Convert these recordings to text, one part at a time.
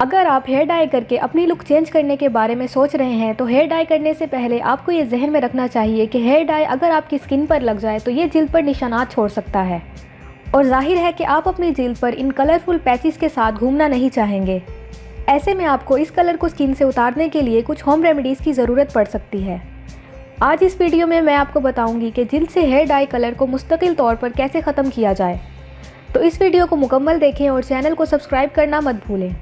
अगर आप hair dye करके अपनी लुक चेंज करने के बारे में सोच रहे हैं तो हेयर डाई करने से पहले आपको ये जहन में रखना चाहिए कि हेयर डाई अगर आपकी स्किन पर लग जाए तो ये जिल्द पर निशानात छोड़ सकता है और जाहिर है कि आप अपनी जिल्द पर इन कलरफुल पैचेस के साथ घूमना नहीं चाहेंगे। ऐसे में आपको इस कलर को स्किन से उतारने के लिए कुछ होम रेमेडीज़ की ज़रूरत पड़ सकती है। आज इस वीडियो में मैं आपको बताऊंगी कि जिल्द से हेयर डाई कलर को मुस्तकिल तौर पर कैसे ख़त्म किया जाए। तो इस वीडियो को मुकम्मल देखें और चैनल को सब्सक्राइब करना मत भूलें।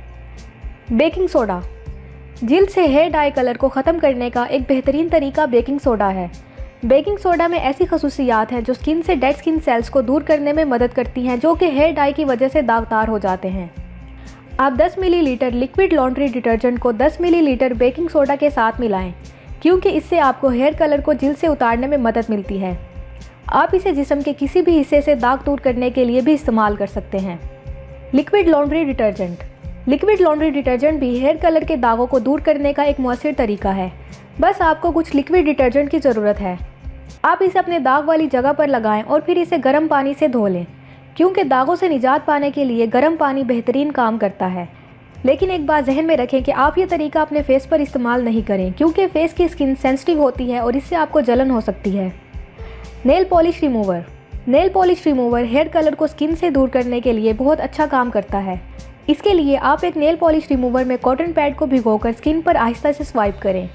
बेकिंग सोडा जिल्द से हेयर डाई कलर को ख़त्म करने का एक बेहतरीन तरीका बेकिंग सोडा है। बेकिंग सोडा में ऐसी खसूसियात हैं जो स्किन से डेड स्किन सेल्स को दूर करने में मदद करती हैं जो कि हेयर डाई की वजह से दागदार हो जाते हैं। आप 10 मिलीलीटर लिक्विड लॉन्ड्री डिटर्जेंट को 10 मिलीलीटर बेकिंग सोडा के साथ मिलाएं क्योंकि इससे आपको हेयर कलर को जिल्द से उतारने में मदद मिलती है। आप इसे जिस्म के किसी भी हिस्से से दाग दूर करने के लिए भी इस्तेमाल कर सकते हैं। लिक्विड लॉन्ड्री डिटर्जेंट भी हेयर कलर के दागों को दूर करने का एक मौसर तरीका है। बस आपको कुछ लिक्विड डिटर्जेंट की ज़रूरत है। आप इसे अपने दाग वाली जगह पर लगाएं और फिर इसे गर्म पानी से धो लें क्योंकि दागों से निजात पाने के लिए गर्म पानी बेहतरीन काम करता है। लेकिन एक बात जहन में रखें कि आप ये तरीका अपने फेस पर इस्तेमाल नहीं करें क्योंकि फेस की स्किन सेंसिटिव होती है और इससे आपको जलन हो सकती है। Nail polish remover hair colour को स्किन से दूर करने के लिए बहुत अच्छा काम करता है। इसके लिए आप एक नेल पॉलिश रिमूवर में कॉटन पैड को भिगोकर स्किन पर आहिस्ता से स्वाइप करें।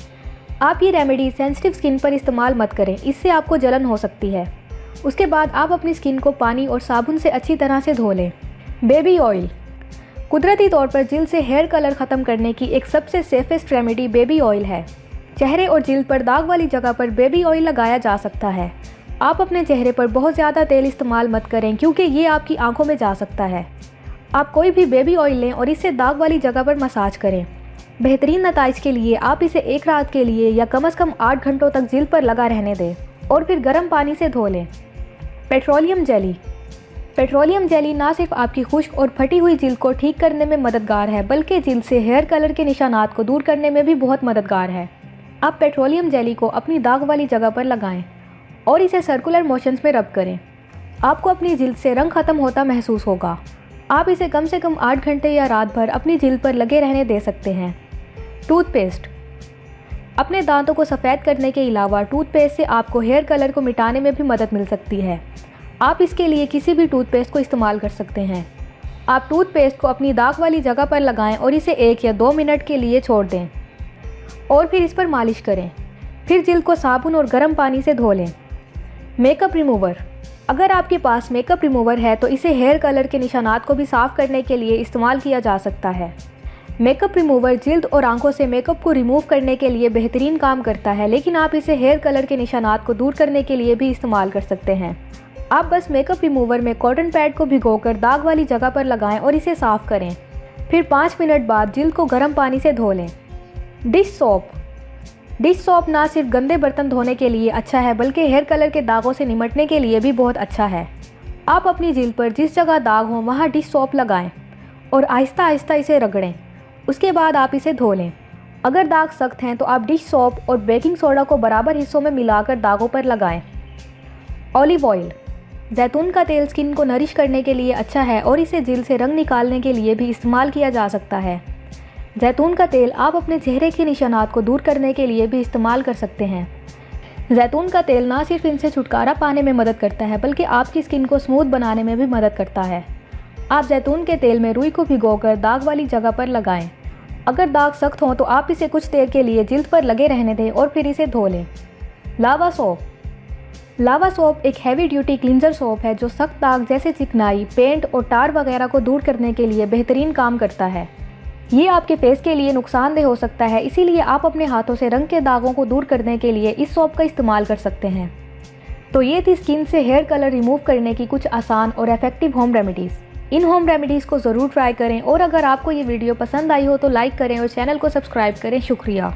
आप ये रेमेडी सेंसिटिव स्किन पर इस्तेमाल मत करें, इससे आपको जलन हो सकती है। उसके बाद आप अपनी स्किन को पानी और साबुन से अच्छी तरह से धो लें। बेबी ऑयल कुदरती तौर पर जिल्द से हेयर कलर ख़त्म करने की एक सबसे सेफेस्ट रेमेडी बेबी ऑयल है। चेहरे और जिल्द पर दाग वाली जगह पर बेबी ऑयल लगाया जा सकता है। आप अपने चेहरे पर बहुत ज़्यादा तेल इस्तेमाल मत करें क्योंकि ये आपकी आंखों में जा सकता है। आप कोई भी बेबी ऑयल लें और इसे दाग वाली जगह पर मसाज करें। बेहतरीन नताइज के लिए आप इसे एक रात के लिए या कम से कम 8 घंटों तक जिल्द पर लगा रहने दें और फिर गर्म पानी से धो लें। पेट्रोलियम जेली ना सिर्फ आपकी खुश्क और फटी हुई जिल्द को ठीक करने में मददगार है बल्कि जिल्द से हेयर कलर के निशानात को दूर करने में भी बहुत मददगार है। आप पेट्रोलियम जेली को अपनी दाग वाली जगह पर लगाएं और इसे सर्कुलर मोशंस में रब करें। आपको अपनी जिल्द से रंग ख़त्म होता महसूस होगा। आप इसे कम से कम 8 घंटे या रात भर अपनी जिल्द पर लगे रहने दे सकते हैं। टूथपेस्ट अपने दांतों को सफ़ेद करने के अलावा टूथपेस्ट से आपको हेयर कलर को मिटाने में भी मदद मिल सकती है। आप इसके लिए किसी भी टूथपेस्ट को इस्तेमाल कर सकते हैं। आप टूथपेस्ट को अपनी दाग वाली जगह पर लगाएं और इसे 1 या 2 मिनट के लिए छोड़ दें और फिर इस पर मालिश करें। फिर जिल्द को साबुन और गर्म पानी से धो लें। मेकअप रिमूवर अगर आपके पास मेकअप रिमूवर है तो इसे हेयर कलर के निशानात को भी साफ़ करने के लिए इस्तेमाल किया जा सकता है। मेकअप रिमूवर जिल्द और आंखों से मेकअप को रिमूव करने के लिए बेहतरीन काम करता है, लेकिन आप इसे हेयर कलर के निशानात को दूर करने के लिए भी इस्तेमाल कर सकते हैं। आप बस मेकअप रिमूवर में कॉटन पैड को भिगोकर दाग वाली जगह पर लगाएं और इसे साफ़ करें। फिर 5 मिनट बाद जिल्द को गर्म पानी से धो लें। डिश सॉप ना सिर्फ गंदे बर्तन धोने के लिए अच्छा है बल्कि हेयर कलर के दागों से निमटने के लिए भी बहुत अच्छा है। आप अपनी जिल्द पर जिस जगह दाग हो वहाँ डिश सॉप लगाएं और आहिस्ता आहिस्ता इसे रगड़ें। उसके बाद आप इसे धो लें। अगर दाग सख्त हैं तो आप डिश सॉप और बेकिंग सोडा को बराबर हिस्सों में मिलाकर दागों पर लगाएं। ऑलिव ऑयल जैतून का तेल स्किन को नरिश करने के लिए अच्छा है और इसे जिल्द से रंग निकालने के लिए भी इस्तेमाल किया जा सकता है। जैतून का तेल आप अपने चेहरे के निशानात को दूर करने के लिए भी इस्तेमाल कर सकते हैं। जैतून का तेल ना सिर्फ इनसे छुटकारा पाने में मदद करता है बल्कि आपकी स्किन को स्मूथ बनाने में भी मदद करता है। आप जैतून के तेल में रुई को भिगोकर दाग वाली जगह पर लगाएं। अगर दाग सख्त हों तो आप इसे कुछ देर के लिए जिल्द पर लगे रहने दें और फिर इसे धो लें। लावा सोप एक हैवी ड्यूटी क्लींजर सोप है जो सख्त दाग जैसे चिकनाई, पेंट और टार वगैरह को दूर करने के लिए बेहतरीन काम करता है। ये आपके फेस के लिए नुकसानदेह हो सकता है, इसीलिए आप अपने हाथों से रंग के दागों को दूर करने के लिए इस सोप का इस्तेमाल कर सकते हैं। तो ये थी स्किन से हेयर कलर रिमूव करने की कुछ आसान और इफेक्टिव होम रेमेडीज़। इन होम रेमेडीज़ को ज़रूर ट्राई करें और अगर आपको ये वीडियो पसंद आई हो तो लाइक करें और चैनल को सब्सक्राइब करें। शुक्रिया।